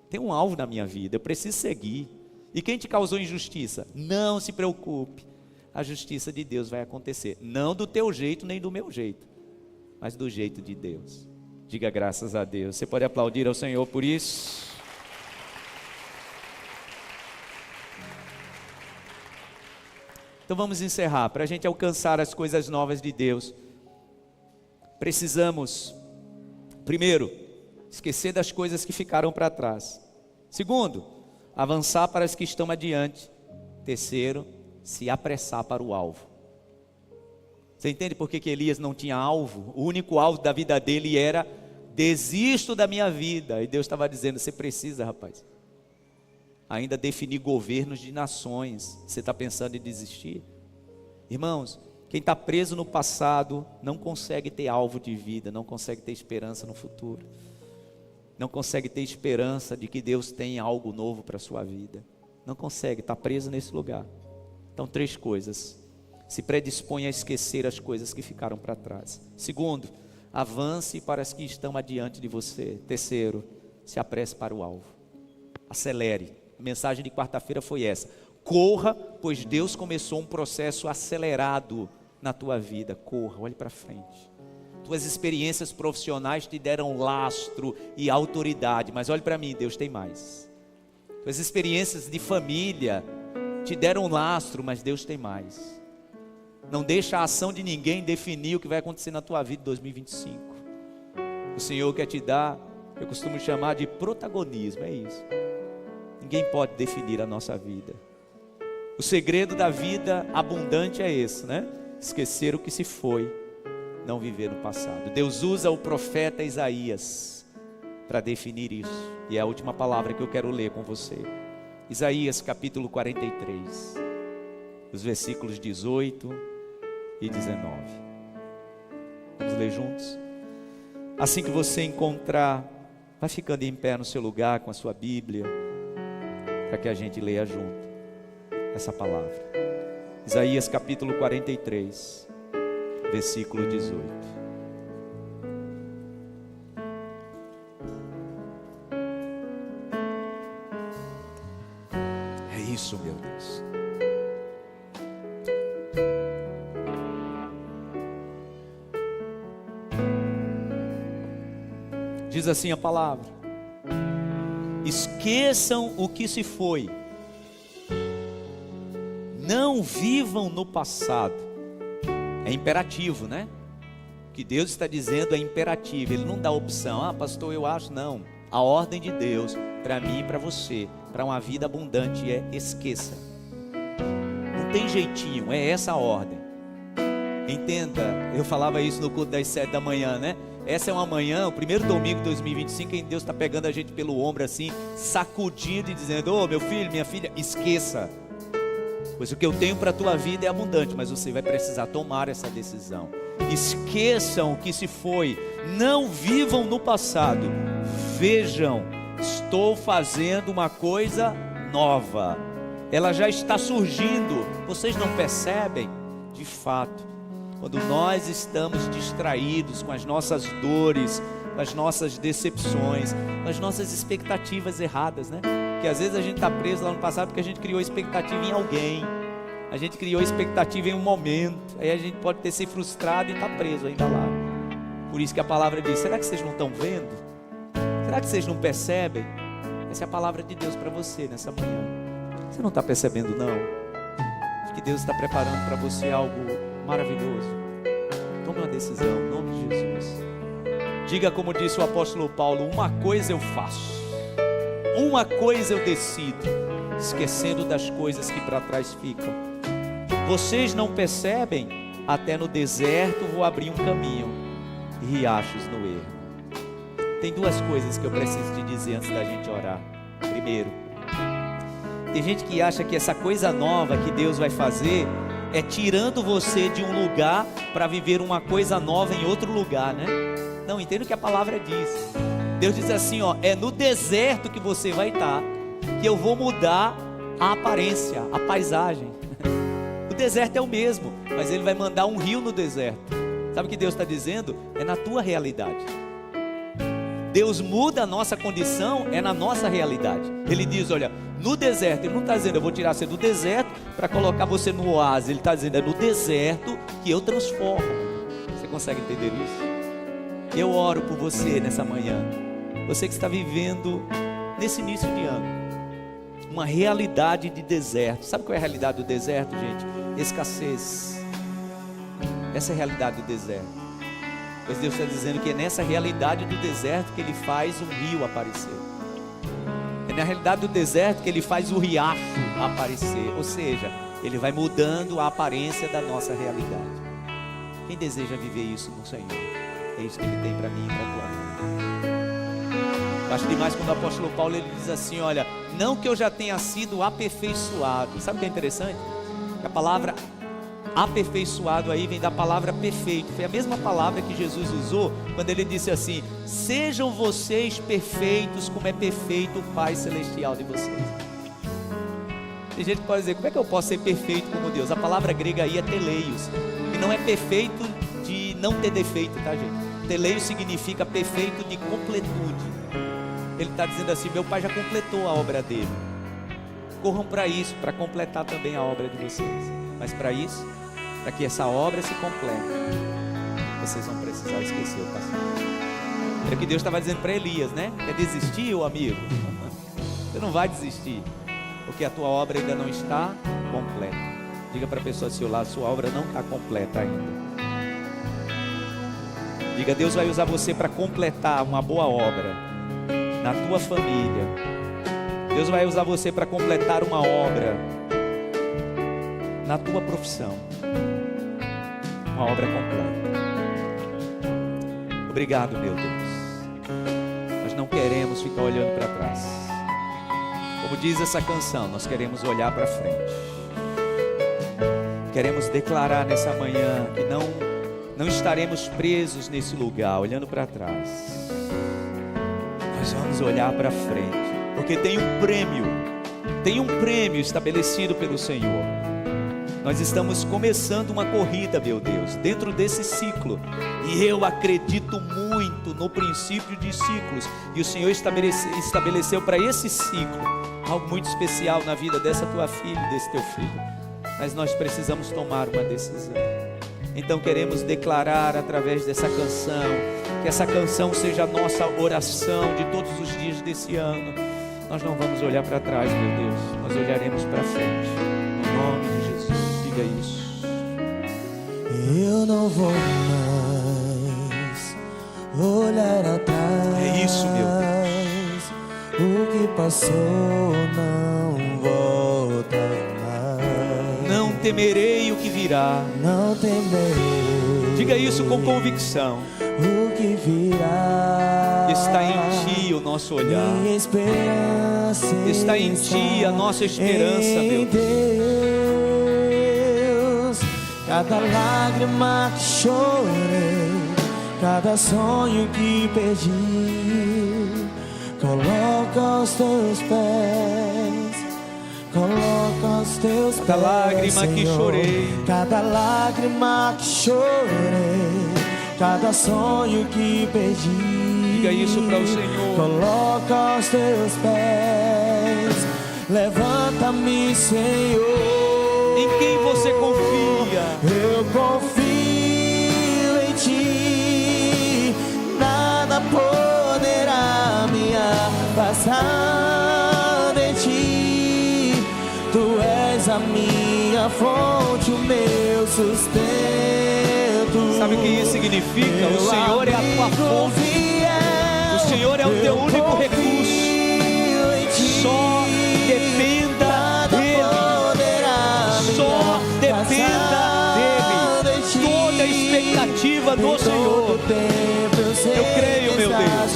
tem um alvo na minha vida, eu preciso seguir. E quem te causou injustiça? Não se preocupe, a justiça de Deus vai acontecer, não do teu jeito nem do meu jeito, mas do jeito de Deus. Diga graças a Deus. Você pode aplaudir ao Senhor por isso? Então vamos encerrar. Para a gente alcançar as coisas novas de Deus, precisamos, primeiro, esquecer das coisas que ficaram para trás. Segundo, avançar para as que estão adiante. Terceiro, se apressar para o alvo. Você entende por que Elias não tinha alvo? O único alvo da vida dele era, desisto da minha vida. E Deus estava dizendo, você precisa, rapaz, ainda definir governos de nações. Você está pensando em desistir? Irmãos, quem está preso no passado não consegue ter alvo de vida, não consegue ter esperança no futuro, não consegue ter esperança de que Deus tem algo novo para a sua vida. Não consegue, está preso nesse lugar. Então 3 coisas: se predispõe a esquecer as coisas que ficaram para trás. Segundo, avance para as que estão adiante de você. Terceiro, se apresse para o alvo, acelere. A mensagem de quarta-feira foi essa: corra, pois Deus começou um processo acelerado na tua vida. Corra, olhe para frente. Tuas experiências profissionais te deram lastro e autoridade, mas olhe para mim, Deus tem mais. Tuas experiências de família te deram lastro, mas Deus tem mais. Não deixa a ação de ninguém definir o que vai acontecer na tua vida em 2025. O Senhor quer te dar, eu costumo chamar de protagonismo, é isso. Ninguém pode definir a nossa vida. O segredo da vida abundante é esse, né? Esquecer o que se foi, não viver no passado. Deus usa o profeta Isaías para definir isso. E é a última palavra que eu quero ler com você. Isaías capítulo 43, os versículos 18 e 19. Vamos ler juntos? Assim que você encontrar, vai ficando em pé no seu lugar com a sua Bíblia, para que a gente leia junto essa palavra. Isaías capítulo 43, versículo 18. É isso, meu Deus. Diz assim a palavra: esqueçam o que se foi, não vivam no passado. É imperativo, né? O que Deus está dizendo é imperativo. Ele não dá opção. Ah, pastor, eu acho. Não. A ordem de Deus para mim e para você, para uma vida abundante, é esqueça. Não tem jeitinho, é essa a ordem. Entenda, eu falava isso no culto das 7 da manhã, né? Essa é uma manhã, o primeiro domingo de 2025, em Deus está pegando a gente pelo ombro assim, sacudindo e dizendo: ô meu filho, minha filha, esqueça. Pois o que eu tenho para a tua vida é abundante, mas você vai precisar tomar essa decisão. Esqueçam o que se foi, não vivam no passado. Vejam, estou fazendo uma coisa nova. Ela já está surgindo, vocês não percebem? De fato, quando nós estamos distraídos com as nossas dores, com as nossas decepções, com as nossas expectativas erradas, né? Que às vezes a gente está preso lá no passado porque a gente criou expectativa em alguém, a gente criou expectativa em um momento, aí a gente pode ter se frustrado e está preso ainda lá. Por isso que a palavra diz: será que vocês não estão vendo? Será que vocês não percebem? Essa é a palavra de Deus para você nessa manhã. Você não está percebendo, não? Que Deus está preparando para você algo maravilhoso. Tome uma decisão em nome de Jesus. Diga como disse o apóstolo Paulo: uma coisa eu faço, uma coisa eu decido, esquecendo das coisas que para trás ficam. Vocês não percebem? Até no deserto vou abrir um caminho e riachos no ermo. Tem duas coisas que eu preciso te dizer antes da gente orar. Primeiro, tem gente que acha que essa coisa nova que Deus vai fazer é tirando você de um lugar para viver uma coisa nova em outro lugar, né? Não, entenda o que a palavra diz. Deus diz assim, ó: é no deserto que você vai estar, que eu vou mudar a aparência, a paisagem. O deserto é o mesmo, mas Ele vai mandar um rio no deserto. Sabe o que Deus está dizendo? É na tua realidade. Deus muda a nossa condição, é na nossa realidade. Ele diz, olha, no deserto, Ele não está dizendo: eu vou tirar você do deserto para colocar você no oásis. Ele está dizendo: é no deserto que eu transformo. Você consegue entender isso? Eu oro por você nessa manhã, você que está vivendo nesse início de ano uma realidade de deserto. Sabe qual é a realidade do deserto, gente? Escassez. Essa é a realidade do deserto. Pois Deus está dizendo que é nessa realidade do deserto que Ele faz um rio aparecer. É na realidade do deserto que Ele faz o riacho aparecer. Ou seja, Ele vai mudando a aparência da nossa realidade. Quem deseja viver isso no Senhor? É isso que Ele tem para mim e para a tua vida. Eu acho demais quando o apóstolo Paulo ele diz assim: olha, não que eu já tenha sido aperfeiçoado. Sabe o que é interessante? Que a palavra aperfeiçoado aí vem da palavra perfeito. Foi a mesma palavra que Jesus usou quando Ele disse assim: sejam vocês perfeitos como é perfeito o Pai Celestial de vocês. Tem gente que pode dizer: como é que eu posso ser perfeito como Deus? A palavra grega aí é teleios, que não é perfeito de não ter defeito, tá, gente? Teleio significa perfeito de completude. Ele está dizendo assim: meu Pai já completou a obra dele. Corram para isso, para completar também a obra de vocês. Mas para isso, para que essa obra se complete, vocês vão precisar esquecer o passado. É o que Deus estava dizendo para Elias, né? Quer desistir, ô amigo? Você não vai desistir, porque a tua obra ainda não está completa. Diga para a pessoa do seu lado: sua obra não está completa ainda. Diga: Deus vai usar você para completar uma boa obra na tua família. Deus vai usar você para completar uma obra na tua profissão. Uma obra completa. Obrigado, meu Deus. Nós não queremos ficar olhando para trás. Como diz essa canção, nós queremos olhar para frente. Queremos declarar nessa manhã que não estaremos presos nesse lugar, olhando para trás. Nós vamos olhar para frente, porque tem um prêmio estabelecido pelo Senhor. Nós estamos começando uma corrida, meu Deus, dentro desse ciclo. E eu acredito muito no princípio de ciclos. E o Senhor estabeleceu para esse ciclo algo muito especial na vida dessa tua filha e desse teu filho. Mas nós precisamos tomar uma decisão. Então queremos declarar através dessa canção, que essa canção seja a nossa oração de todos os dias desse ano. Nós não vamos olhar para trás, meu Deus, nós olharemos para frente, no nome de Jesus. Diga isso. Eu não vou mais olhar atrás. É isso, meu Deus. O que passou não volta mais. Não temerei o que virá. Não temerei. Diga isso com convicção. O que virá. Está em ti o nosso olhar. Minha esperança está em ti a nossa esperança, meu Deus. Cada lágrima que chorei, cada sonho que perdi, coloca aos teus pés, coloca aos teus pés. Cada lágrima Senhor. Que chorei, cada lágrima que chorei, cada sonho que perdi. Diga isso para o Senhor. Coloca aos teus pés. Levanta-me, Senhor. Em quem você confia? Eu confio em ti. Nada poderá me afastar de ti. Tu és a minha fonte, o meu sustento. Sabe o que isso significa? O Senhor é a tua fonte. O Senhor é o teu único recurso. Só dependa dEle. Só dependa dEle. Toda a expectativa do Senhor. Eu creio, meu Deus.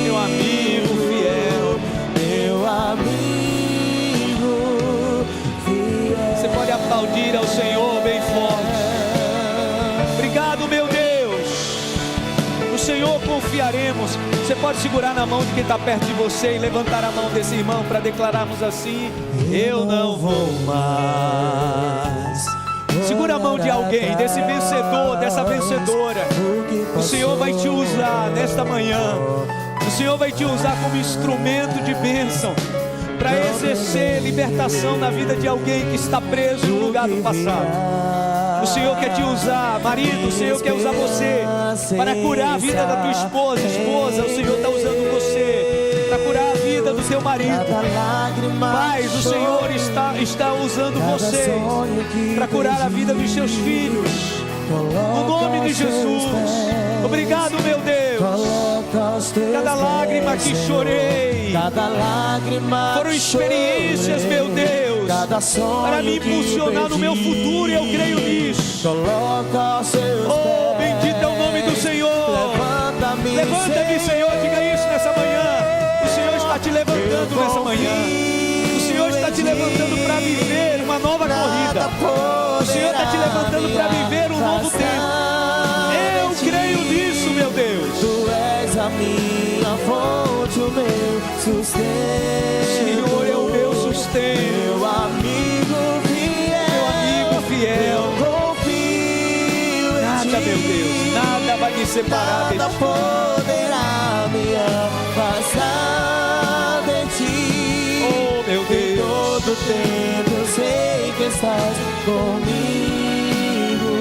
Meu amigo fiel. Meu amigo fiel. Você pode aplaudir ao Senhor bem forte. Obrigado, meu Deus. No Senhor confiaremos. Você pode segurar na mão de quem está perto de você e levantar a mão desse irmão para declararmos assim: eu não vou mais. Segura a mão de alguém, desse vencedor, dessa vencedora. O Senhor vai te usar nesta manhã. O Senhor vai te usar como instrumento de bênção para exercer libertação na vida de alguém que está preso no lugar do passado. O Senhor quer te usar, marido, o Senhor quer usar você para curar a vida da tua esposa, o Senhor está usando você para curar a vida do teu marido. Pais, o Senhor está usando você para curar a vida dos seus filhos. No nome de Jesus. Obrigado, meu Deus. Cada lágrima que chorei foram experiências, meu Deus, para me impulsionar no meu futuro, e eu creio nisso. Oh, bendito é o nome do Senhor. Levanta-me, Senhor, diga isso nessa manhã. O Senhor está te levantando nessa manhã. O Senhor está te levantando para viver uma nova corrida. O Senhor está te levantando para viver um novo tempo. Eu creio nisso, meu Deus. Tu és a minha fonte, o meu sustento. O Senhor é o meu sustento. Meu amigo fiel. Eu confio em Nada, ti. meu Deus, nada vai me separar de Nada ti. poderá me afastar de ti. Oh, meu Deus. Todo tempo eu sei que estás comigo.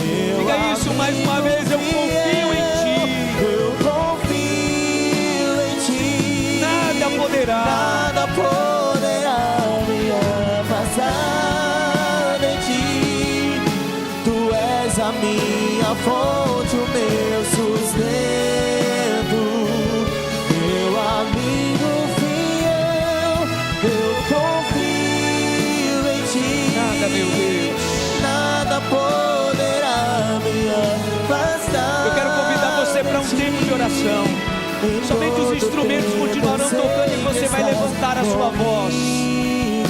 Meu Diga isso mais uma vez, eu confio em ti. Eu confio em ti. Nada poderá me afastar de ti. Tu és a minha fonte, o meu sustento. Meu amigo fiel, eu confio em ti. Nada, meu Deus. Nada poderá me afastar. Eu quero convidar você para um tempo de oração. Somente os instrumentos continuarão tocando e você vai levantar a sua voz.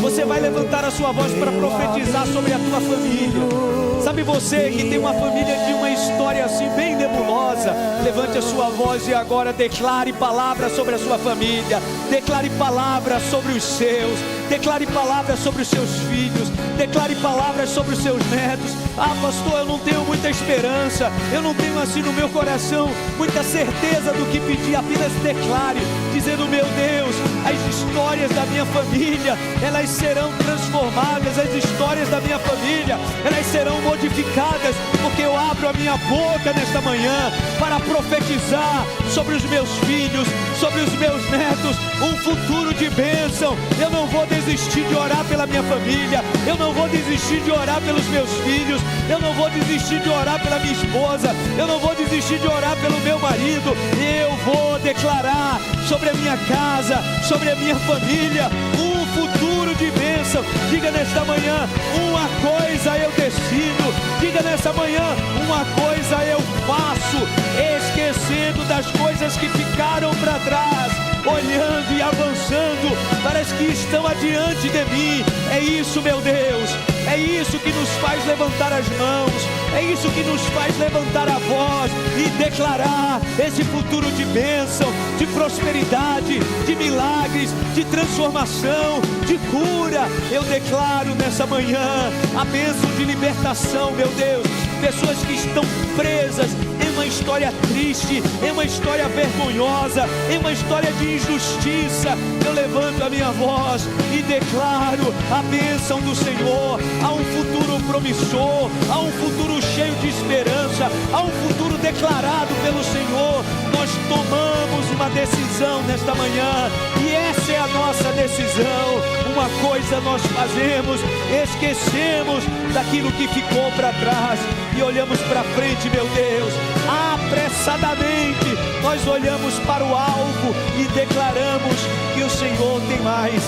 Você vai levantar a sua voz para profetizar sobre a tua família. Sabe você que tem uma família de uma história assim bem nebulosa, levante a sua voz e agora declare palavras sobre a sua família. Declare palavras sobre os seus. Declare palavras sobre os seus filhos. Declare palavras sobre os seus netos. Ah, pastor, eu não tenho muita esperança. Eu não tenho assim no meu coração muita certeza do que pedir. Apenas declare, dizendo: meu Deus, as histórias da minha família, elas serão transformadas. As histórias da minha família, elas serão modificadas, porque eu abro a minha boca nesta manhã para profetizar sobre os meus filhos, sobre os meus netos, um futuro de bênção. Eu não vou desistir de orar pela minha família. Eu não vou desistir de orar pelos meus filhos. Eu não vou desistir de orar pela minha esposa. Eu não vou desistir de orar pelo meu marido. Eu vou declarar sobre a minha casa, sobre a minha família, um futuro de bênção. Diga nesta manhã: uma coisa eu decido. Diga nessa manhã: uma coisa eu faço, esquecendo das coisas que ficaram para trás, olhando e avançando para as que estão adiante de mim. É isso, meu Deus, é isso que nos faz levantar as mãos, é isso que nos faz levantar a voz e declarar esse futuro de bênção, de prosperidade, de milagres, de transformação, de cura. Eu declaro nessa manhã a bênção de libertação, meu Deus. Pessoas que estão presas em uma história triste, em uma história vergonhosa, em uma história de injustiça, eu levanto a minha voz e declaro a bênção do Senhor. Há um futuro promissor, há um futuro cheio de esperança, há um futuro declarado pelo Senhor. Nós tomamos uma decisão nesta manhã, e essa é a nossa decisão. Uma coisa nós fazemos: esquecemos daquilo que ficou para trás e olhamos para frente, meu Deus. Apressadamente nós olhamos para o alvo e declaramos que o Senhor tem mais,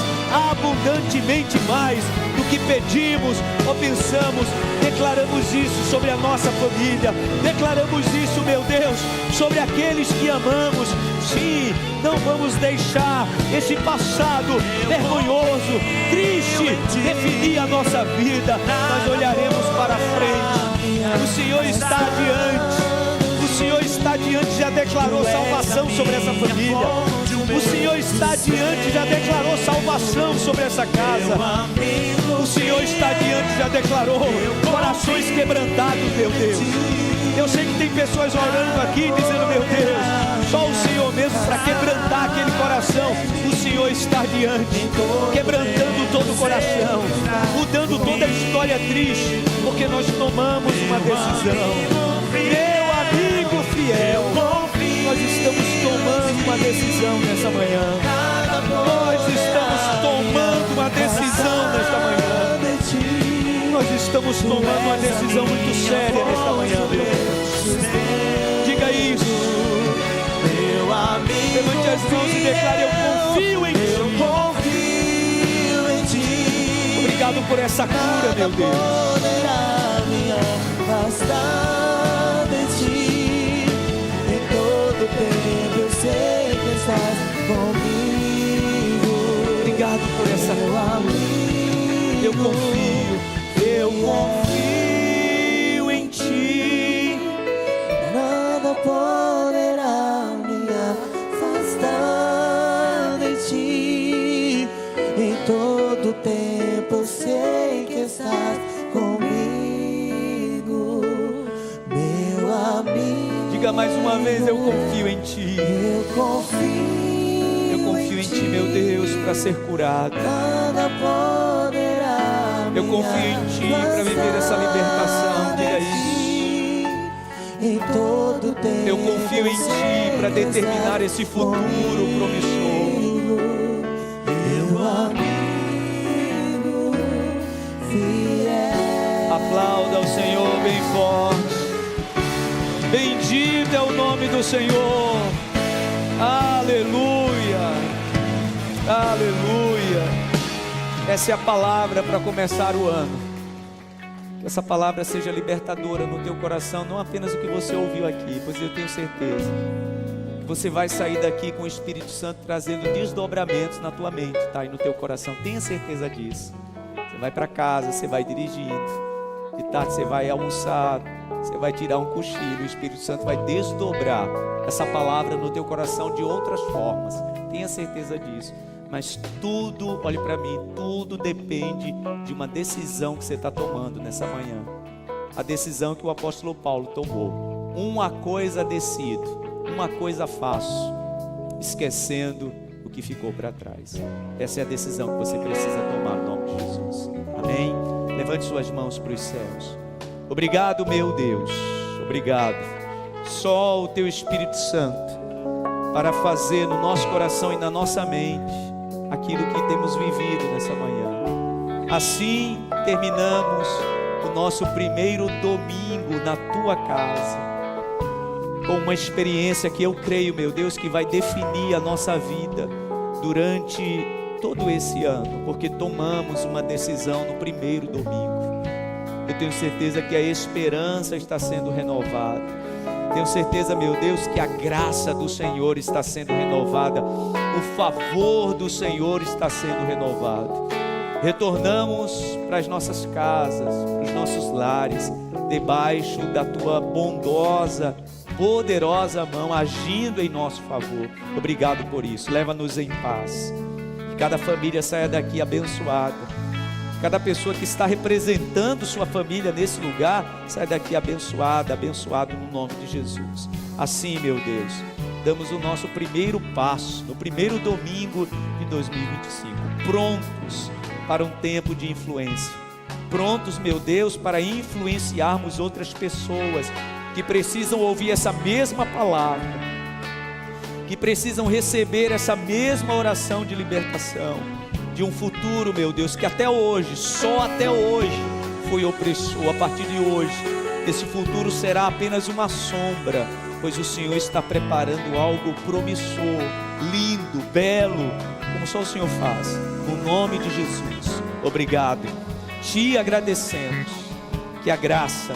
abundantemente mais do que pedimos ou pensamos. Declaramos isso sobre a nossa família, declaramos isso, meu Deus, sobre aqueles que amamos. Sim, não vamos deixar esse passado vergonhoso, triste, definir a nossa vida. Nós olharemos para frente. O Senhor está adiante. O Senhor está adiante, já declarou salvação sobre essa família. O Senhor está adiante, já declarou salvação sobre essa casa. O Senhor está adiante, já declarou corações quebrantados, meu Deus. Eu sei que tem pessoas orando aqui dizendo: meu Deus, só o Senhor mesmo para quebrantar aquele coração. O Senhor está diante, quebrantando todo o coração, mudando toda a história triste, porque nós tomamos uma decisão. Meu amigo fiel, nós estamos tomando uma decisão nessa manhã. Nós estamos tomando uma decisão nesta manhã. Nós estamos tomando uma decisão muito séria nesta manhã, meu Deus. Diga isso. Levante as mãos e declare: eu confio em Ti. Obrigado por essa cura, meu Deus. Obrigado por essa cura. Eu confio em Ti. Nada poderá me afastar de Ti. Em todo tempo eu sei que estás comigo, meu amigo. Diga mais uma vez: eu confio em Ti. Eu confio em Ti, meu Deus, para ser curado. Nada poderá. Eu confio em Ti para viver essa libertação. Diga isso. Em todo tempo eu confio em Ti para determinar esse futuro promissor. Meu amigo fiel. Aplauda ao Senhor bem forte. Bendito é o nome do Senhor. Aleluia. Aleluia. Essa é a palavra para começar o ano. Que essa palavra seja libertadora no teu coração, não apenas o que você ouviu aqui, pois eu tenho certeza que você vai sair daqui com o Espírito Santo trazendo desdobramentos na tua mente, tá? E no teu coração, tenha certeza disso. Você vai para casa, você vai dirigindo, de tarde você vai almoçar, você vai tirar um cochilo, o Espírito Santo vai desdobrar essa palavra no teu coração de outras formas. Tenha certeza disso. Mas tudo, olhe para mim, tudo depende de uma decisão que você está tomando nessa manhã. A decisão que o apóstolo Paulo tomou. Uma coisa decido, uma coisa faço, esquecendo o que ficou para trás. Essa é a decisão que você precisa tomar no nome de Jesus. Amém? Levante suas mãos para os céus. Obrigado, meu Deus. Obrigado. Só o Teu Espírito Santo para fazer no nosso coração e na nossa mente aquilo que temos vivido nessa manhã. Assim terminamos o nosso primeiro domingo na Tua casa, com uma experiência que eu creio, meu Deus, que vai definir a nossa vida durante todo esse ano, porque tomamos uma decisão no primeiro domingo. Eu tenho certeza que a esperança está sendo renovada. Tenho certeza, meu Deus, que a graça do Senhor está sendo renovada. O favor do Senhor está sendo renovado. Retornamos para as nossas casas, para os nossos lares, debaixo da Tua bondosa, poderosa mão, agindo em nosso favor. Obrigado por isso. Leva-nos em paz. Que cada família saia daqui abençoada. Cada pessoa que está representando sua família nesse lugar, sai daqui abençoada, abençoado no nome de Jesus. Assim, meu Deus, damos o nosso primeiro passo, no primeiro domingo de 2025, prontos para um tempo de influência. Prontos, meu Deus, para influenciarmos outras pessoas que precisam ouvir essa mesma palavra, que precisam receber essa mesma oração de libertação, de um futuro, meu Deus, que até hoje, só até hoje, foi opressor. A partir de hoje, esse futuro será apenas uma sombra, pois o Senhor está preparando algo promissor, lindo, belo, como só o Senhor faz. No nome de Jesus, obrigado. Te agradecemos que a graça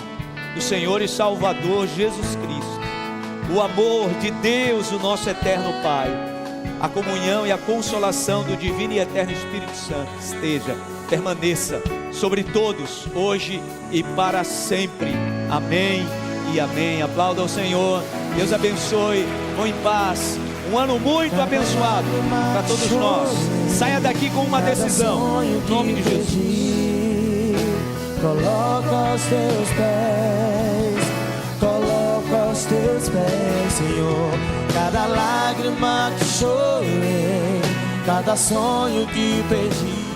do Senhor e Salvador Jesus Cristo, o amor de Deus, o nosso eterno Pai, a comunhão e a consolação do divino e eterno Espírito Santo permaneça sobre todos, hoje e para sempre. Amém e amém. Aplauda ao Senhor. Deus abençoe. Vão em paz. Um ano muito abençoado para todos nós. Saia daqui com uma decisão, em nome de Jesus. Coloca os Teus pés, coloca os Teus pés, Senhor. Cada lágrima que chorei, cada sonho que perdi.